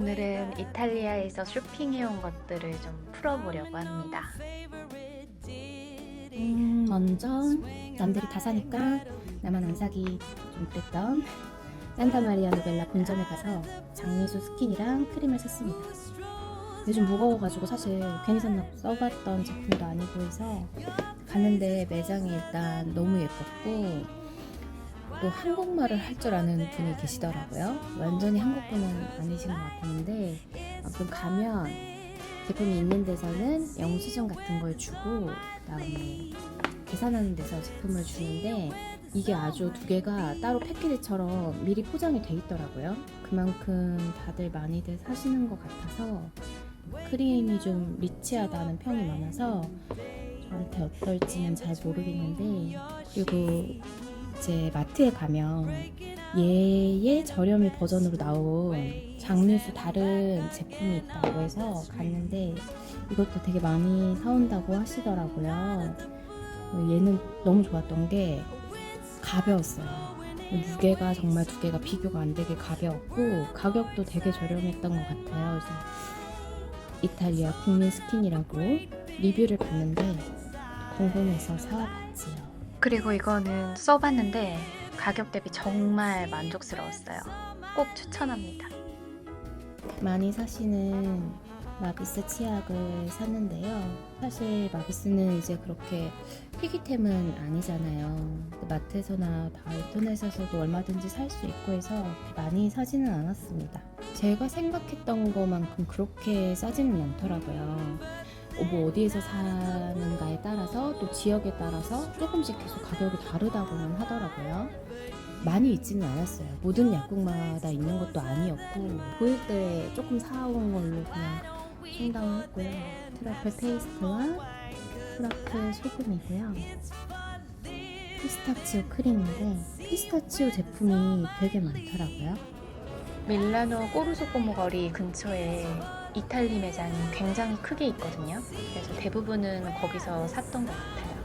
오늘은 이탈리아에서 쇼핑해온 것들을 좀 풀어보려고 합니다. 먼저 남들이 다 사니까 나만 안 사기 좀 그랬던 산타마리아 노벨라 본점에 가서 장미수 스킨이랑 크림을 샀습니다. 요즘 무거워가지고 사실 괜히 샀나 써봤던 제품도 아니고 해서 갔는데 매장이 일단 너무 예뻤고 또 한국말을 할 줄 아는 분이 계시더라고요. 완전히 한국분은 아니신 것 같았는데 아무튼 가면 제품이 있는 데서는 영수증 같은 걸 주고 그다음에 계산하는 데서 제품을 주는데 이게 아주 두 개가 따로 패키지처럼 미리 포장이 돼 있더라고요. 그만큼 다들 많이들 사시는 것 같아서 크림이 좀 리치하다는 평이 많아서 저한테 어떨지는 잘 모르겠는데, 그리고 이제 마트에 가면 얘의 저렴이 버전으로 나온 장미수 다른 제품이 있다고 해서 갔는데 이것도 되게 많이 사온다고 하시더라고요. 얘는 너무 좋았던 게 가벼웠어요. 무게가 정말 두 개가 비교가 안 되게 가벼웠고 가격도 되게 저렴했던 것 같아요. 그래서 이탈리아 국민 스킨이라고 리뷰를 봤는데 궁금해서 사와봤지요. 그리고 이거는 써봤는데 가격 대비 정말 만족스러웠어요. 꼭 추천합니다. 많이 사시는 마비스 치약을 샀는데요. 사실 마비스는 이제 그렇게 희귀템은 아니잖아요. 마트에서나 다 인터넷에서도 얼마든지 살 수 있고 해서 많이 사지는 않았습니다. 제가 생각했던 것만큼 그렇게 싸지는 않더라고요. 뭐 어디에서 사는가에 따라서 또 지역에 따라서 조금씩 계속 가격이 다르다고는 하더라고요. 많이 있지는 않았어요. 모든 약국마다 있는 것도 아니었고 보일 때 조금 사온 걸로 그냥 충당을 했고요. 트러플 페이스트와 트러플 소금이고요. 피스타치오 크림인데 피스타치오 제품이 되게 많더라고요. 밀라노 꼬르소꼬모 거리 근처에 이탈리 매장이 굉장히 크게 있거든요. 그래서 대부분은 거기서 샀던 것 같아요.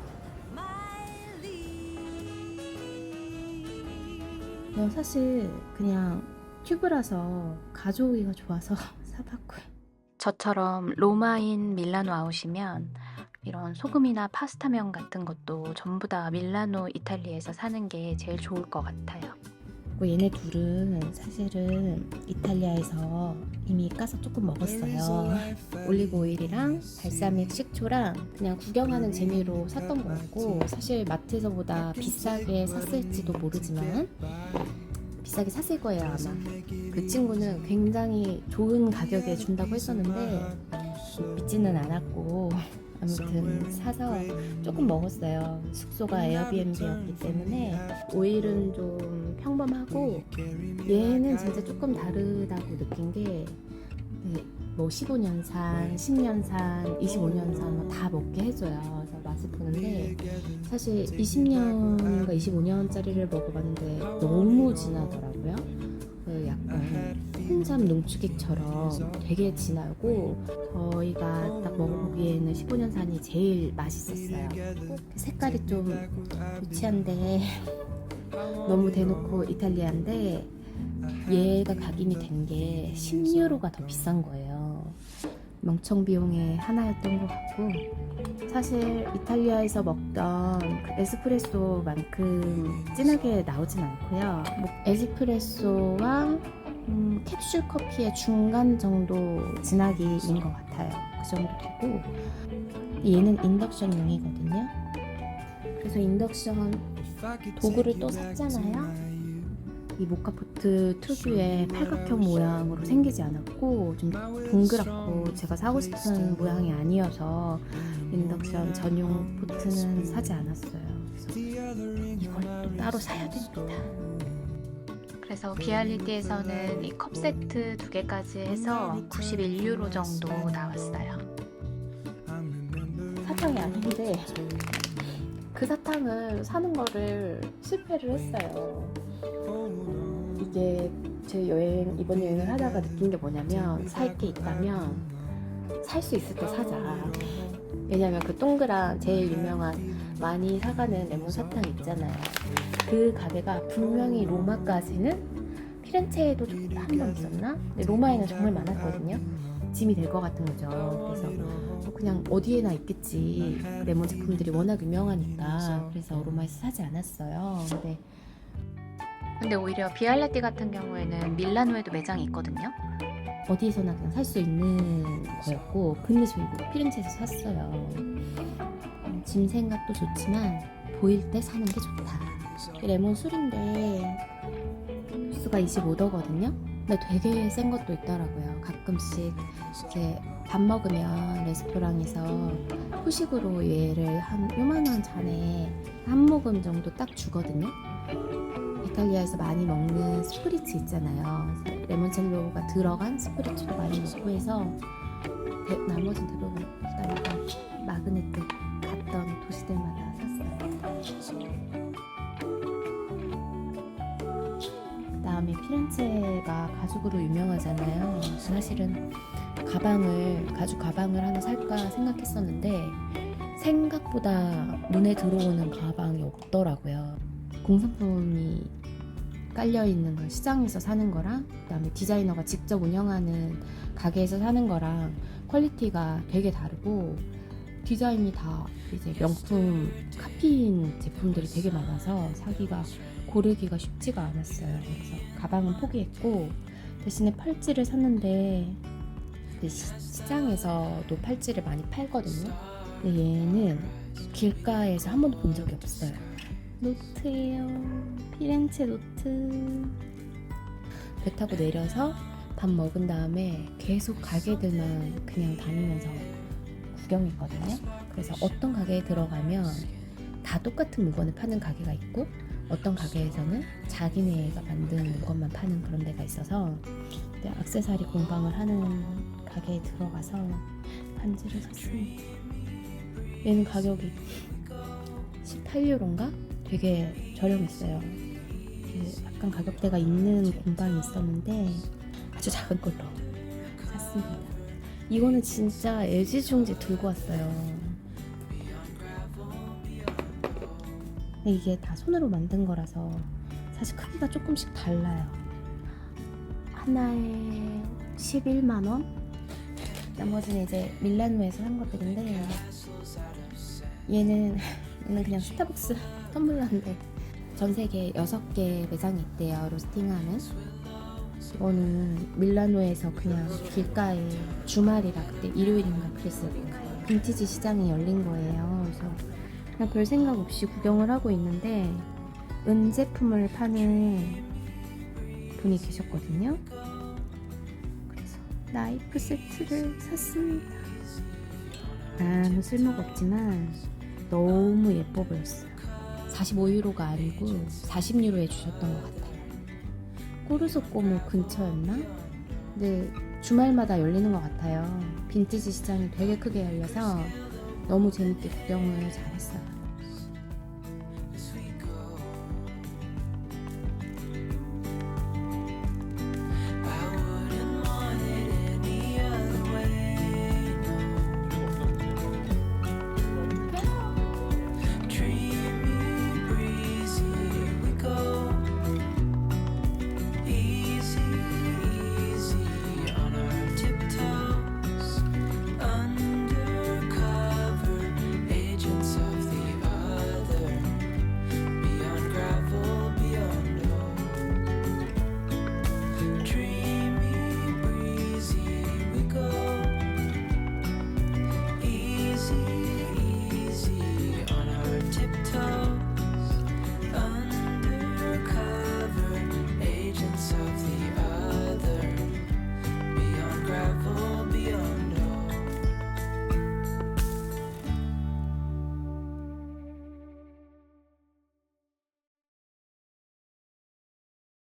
사실 그냥 튜브라서 가져오기가 좋아서 사봤고요. 저처럼 로마인 밀라노 아웃이면 이런 소금이나 파스타면 같은 것도 전부 다 밀라노 이탈리아에서 사는 게 제일 좋을 것 같아요. 얘네 둘은 사실은 이탈리아에서 이미 까서 조금 먹었어요. 올리브 오일이랑 발사믹 식초랑 그냥 구경하는 재미로 샀던 것 같고, 사실 마트에서보다 비싸게 샀을지도 모르지만 비싸게 샀을 거예요 아마. 그 친구는 굉장히 좋은 가격에 준다고 했었는데 믿지는 않았고 아무튼 사서 조금 먹었어요. 숙소가 에어비앤비였기 때문에 오일은 좀 평범하고 얘는 진짜 조금 다르다고 느낀 게 뭐 15년산, 10년산, 25년산 다 먹게 해줘요. 그래서 맛을 보는데 사실 20년인가 25년짜리를 먹어봤는데 너무 진하더라고요. 약간 홍삼 농축액처럼 되게 진하고 저희가 딱 먹어보기에는 15년산이 제일 맛있었어요. 색깔이 좀 유치한데 너무 대놓고 이탈리아인데 얘가 각인이 된 게 10유로가 더 비싼 거예요. 멍청 비용의 하나였던 것 같고, 사실 이탈리아에서 먹던 그 에스프레소만큼 진하게 나오진 않고요. 뭐 에스프레소와 캡슐 커피의 중간 정도 진하기인 것 같아요. 그 정도 되고 얘는 인덕션용이거든요. 그래서 인덕션 도구를 또 샀잖아요. 이 모카포트 특유의 팔각형 모양으로 생기지 않았고 좀 동그랗고 제가 사고 싶은 모양이 아니어서 인덕션 전용 포트는 사지 않았어요. 그래서 이걸 또 따로 사야 됩니다. 그래서 비알리티에서는 이 컵 세트 2개까지 해서 91유로 정도 나왔어요. 사탕이 아닌데 그 사탕을 사는 거를 실패를 했어요. 이게 제 이번 여행을 하다가 느낀 게 뭐냐면 살 게 있다면 살 수 있을 때 사자. 왜냐면 그 동그란 제일 유명한 많이 사가는 레몬 사탕 있잖아요. 그 가게가 분명히 로마까지는 피렌체에도 한 번 있었나? 근데 로마에는 정말 많았거든요. 짐이 될 것 같은 거죠. 그래서 그냥 어디에나 있겠지. 레몬 제품들이 워낙 유명하니까. 그래서 로마에서 사지 않았어요. 근데 오히려 비알레티 같은 경우에는 밀라노에도 매장이 있거든요. 어디에서나 그냥 살 수 있는 거였고, 그래서 이거 피렌체에서 샀어요. 짐 생각도 좋지만 보일 때 사는 게 좋다. 레몬 술인데 도수가 25도거든요. 근데 되게 센 것도 있더라고요. 가끔씩 이렇게 밥 먹으면 레스토랑에서 후식으로 얘를 한 요만한 잔에 한 모금 정도 딱 주거든요. 이탈리아에서 많이 먹는 스프리츠 있잖아요. 레몬첼로가 들어간 스프리츠도 많이 먹고 해서 나머지는 대부분 일단 이거 마그네트 갔던 도시들마다 샀어요. 그다음에 피렌체가 가죽으로 유명하잖아요. 사실은 가죽 가방을 하나 살까 생각했었는데 생각보다 눈에 들어오는 가방이 없더라고요. 공산품이 깔려있는 걸 시장에서 사는 거랑 그다음에 디자이너가 직접 운영하는 가게에서 사는 거랑 퀄리티가 되게 다르고 디자인이 다 이제 명품 카피인 제품들이 되게 많아서 고르기가 쉽지가 않았어요. 그래서 가방은 포기했고 대신에 팔찌를 샀는데 시장에서도 팔찌를 많이 팔거든요. 근데 얘는 길가에서 한 번도 본 적이 없어요. 노트예요. 피렌체 노트. 배 타고 내려서 밥 먹은 다음에 계속 가게들만 그냥 다니면서 구경했거든요. 그래서 어떤 가게에 들어가면 다 똑같은 물건을 파는 가게가 있고 어떤 가게에서는 자기네가 만든 물건만 파는 그런 데가 있어서 액세서리 공방을 하는 가게에 들어가서 반지를 샀습니다. 얘는 가격이 18유로인가? 되게 저렴했어요. 약간 가격대가 있는 공방이 있었는데 아주 작은 걸로 샀습니다. 이거는 진짜 LG중지 들고 왔어요. 근데 이게 다 손으로 만든 거라서 사실 크기가 조금씩 달라요. 하나에 11만원? 나머지는 이제 밀라노에서 산 것들인데 얘는 그냥 스타벅스 텀블러인데 전 세계 6개 매장이 있대요. 로스팅하는. 이거는 밀라노에서 그냥 길가에 주말이라 그때 일요일인가 그랬어요. 빈티지 시장이 열린 거예요. 그래서 그냥 별 생각 없이 구경을 하고 있는데 은 제품을 파는 분이 계셨거든요. 그래서 나이프 세트를 샀습니다. 아무 쓸모가 없지만 너무 예뻐 보였어요. 45유로가 아니고 40유로에 주셨던 것 같아요. 꼬르소꼬모 근처였나? 근데 주말마다 열리는 것 같아요. 빈티지 시장이 되게 크게 열려서 너무 재밌게 구경을 잘했어요.